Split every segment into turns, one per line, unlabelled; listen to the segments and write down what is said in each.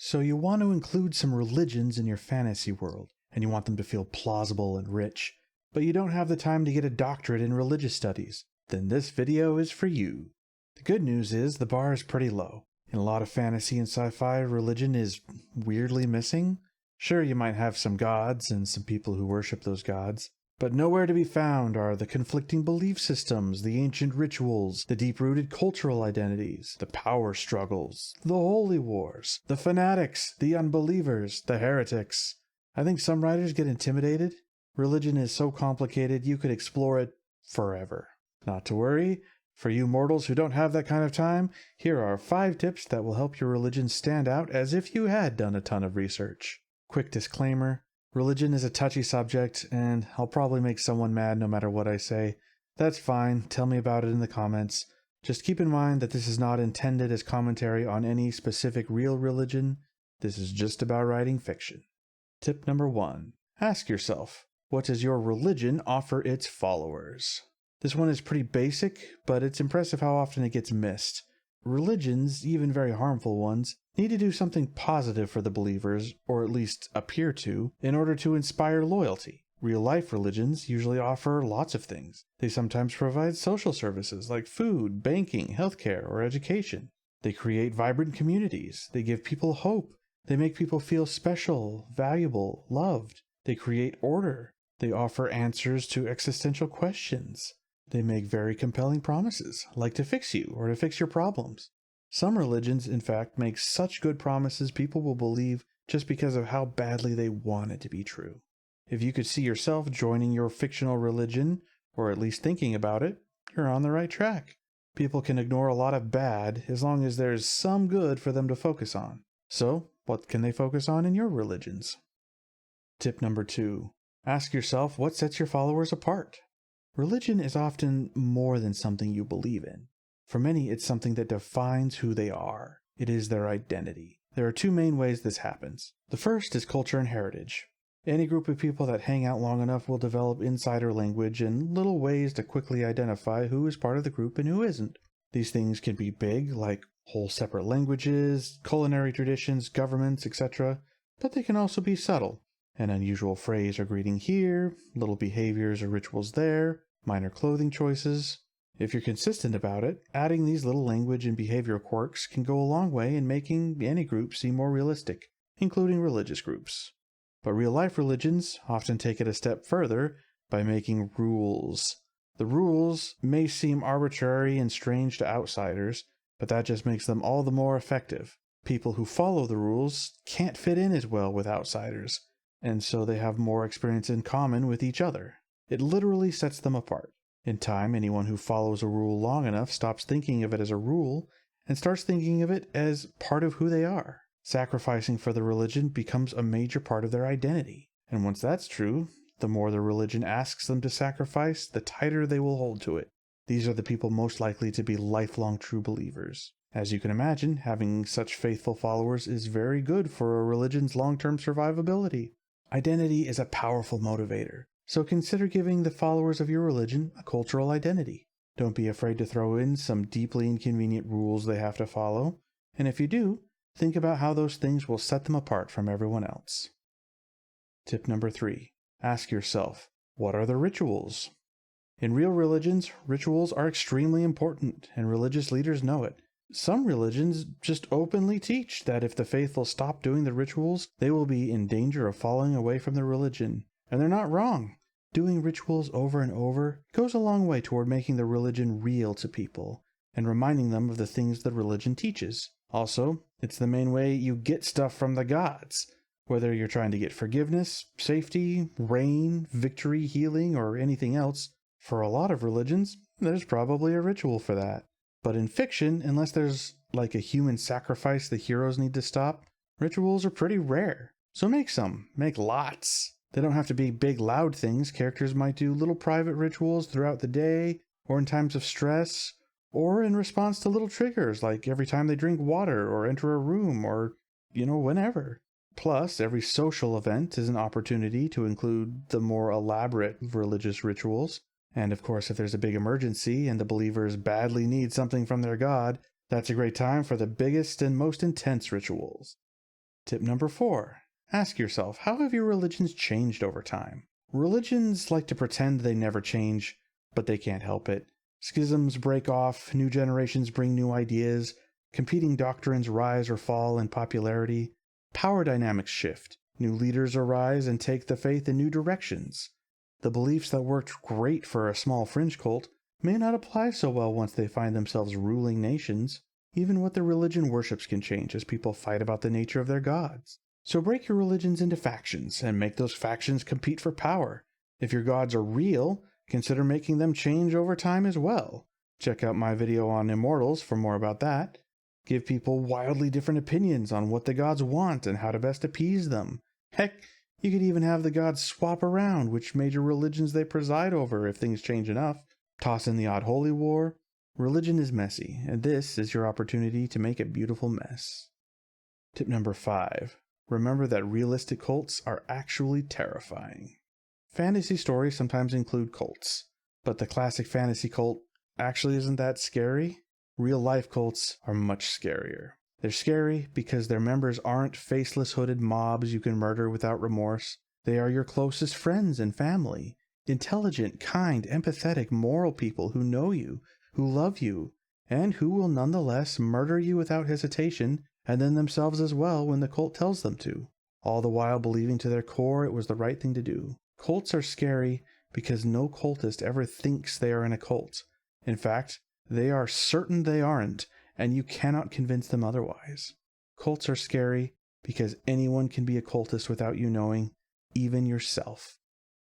So you want to include some religions in your fantasy world, and you want them to feel plausible and rich, but you don't have the time to get a doctorate in religious studies. Then this video is for you. The good news is the bar is pretty low. In a lot of fantasy and sci-fi, religion is weirdly missing. Sure, you might have some gods and some people who worship those gods, but nowhere to be found are the conflicting belief systems, the ancient rituals, the deep-rooted cultural identities, the power struggles, the holy wars, the fanatics, the unbelievers, the heretics. I think some writers get intimidated. Religion is so complicated you could explore it forever. Not to worry, for you mortals who don't have that kind of time, here are 5 tips that will help your religion stand out as if you had done a ton of research. Quick disclaimer. Religion is a touchy subject, and I'll probably make someone mad no matter what I say. That's fine, tell me about it in the comments. Just keep in mind that this is not intended as commentary on any specific real religion. This is just about writing fiction. Tip number 1. Ask yourself, what does your religion offer its followers? This one is pretty basic, but it's impressive how often it gets missed. Religions, even very harmful ones, need to do something positive for the believers, or at least appear to, in order to inspire loyalty. Real-life religions usually offer lots of things. They sometimes provide social services like food, banking, healthcare, or education. They create vibrant communities. They give people hope. They make people feel special, valuable, loved. They create order. They offer answers to existential questions. They make very compelling promises, like to fix you or to fix your problems. Some religions, in fact, make such good promises people will believe just because of how badly they want it to be true. If you could see yourself joining your fictional religion, or at least thinking about it, you're on the right track. People can ignore a lot of bad as long as there's some good for them to focus on. So, what can they focus on in your religions? Tip number 2. Ask yourself what sets your followers apart. Religion is often more than something you believe in. For many, it's something that defines who they are. It is their identity. There are 2 main ways this happens. The first is culture and heritage. Any group of people that hang out long enough will develop insider language and little ways to quickly identify who is part of the group and who isn't. These things can be big, like whole separate languages, culinary traditions, governments, etc., but they can also be subtle. An unusual phrase or greeting here, little behaviors or rituals there, minor clothing choices. If you're consistent about it, adding these little language and behavioral quirks can go a long way in making any group seem more realistic, including religious groups. But real-life religions often take it a step further by making rules. The rules may seem arbitrary and strange to outsiders, but that just makes them all the more effective. People who follow the rules can't fit in as well with outsiders, and so they have more experience in common with each other. It literally sets them apart. In time, anyone who follows a rule long enough stops thinking of it as a rule and starts thinking of it as part of who they are. Sacrificing for the religion becomes a major part of their identity. And once that's true, the more the religion asks them to sacrifice, the tighter they will hold to it. These are the people most likely to be lifelong true believers. As you can imagine, having such faithful followers is very good for a religion's long-term survivability. Identity is a powerful motivator, so consider giving the followers of your religion a cultural identity. Don't be afraid to throw in some deeply inconvenient rules they have to follow, and if you do, think about how those things will set them apart from everyone else. Tip number 3. Ask yourself, what are the rituals? In real religions, rituals are extremely important, and religious leaders know it. Some religions just openly teach that if the faithful stop doing the rituals, they will be in danger of falling away from the religion. And they're not wrong. Doing rituals over and over goes a long way toward making the religion real to people, and reminding them of the things the religion teaches. Also, it's the main way you get stuff from the gods. Whether you're trying to get forgiveness, safety, rain, victory, healing, or anything else, for a lot of religions, there's probably a ritual for that. But in fiction, unless there's like a human sacrifice the heroes need to stop, rituals are pretty rare. So make some. Make lots. They don't have to be big loud things. Characters might do little private rituals throughout the day, or in times of stress, or in response to little triggers like every time they drink water or enter a room or, whenever. Plus, every social event is an opportunity to include the more elaborate religious rituals. And of course, if there's a big emergency and the believers badly need something from their god, that's a great time for the biggest and most intense rituals. Tip number 4. Ask yourself, how have your religions changed over time? Religions like to pretend they never change, but they can't help it. Schisms break off, new generations bring new ideas, competing doctrines rise or fall in popularity, power dynamics shift, new leaders arise and take the faith in new directions. The beliefs that worked great for a small fringe cult may not apply so well once they find themselves ruling nations. Even what the religion worships can change as people fight about the nature of their gods. So break your religions into factions and make those factions compete for power. If your gods are real, consider making them change over time as well. Check out my video on immortals for more about that. Give people wildly different opinions on what the gods want and how to best appease them. Heck, you could even have the gods swap around which major religions they preside over if things change enough. Toss in the odd holy war. Religion is messy, and this is your opportunity to make a beautiful mess. Tip number 5. Remember that realistic cults are actually terrifying. Fantasy stories sometimes include cults, but the classic fantasy cult actually isn't that scary. Real-life cults are much scarier. They're scary because their members aren't faceless hooded mobs you can murder without remorse. They are your closest friends and family. Intelligent, kind, empathetic, moral people who know you, who love you, and who will nonetheless murder you without hesitation, and then themselves as well when the cult tells them to, all the while believing to their core it was the right thing to do. Cults are scary because no cultist ever thinks they are in a cult. In fact, they are certain they aren't, and you cannot convince them otherwise. Cults are scary because anyone can be a cultist without you knowing, even yourself.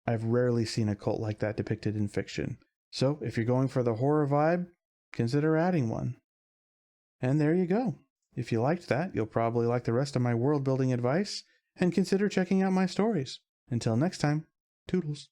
I've rarely seen a cult like that depicted in fiction. So, if you're going for the horror vibe, consider adding one. And there you go. If you liked that, you'll probably like the rest of my world building advice, and consider checking out my stories. Until next time, toodles.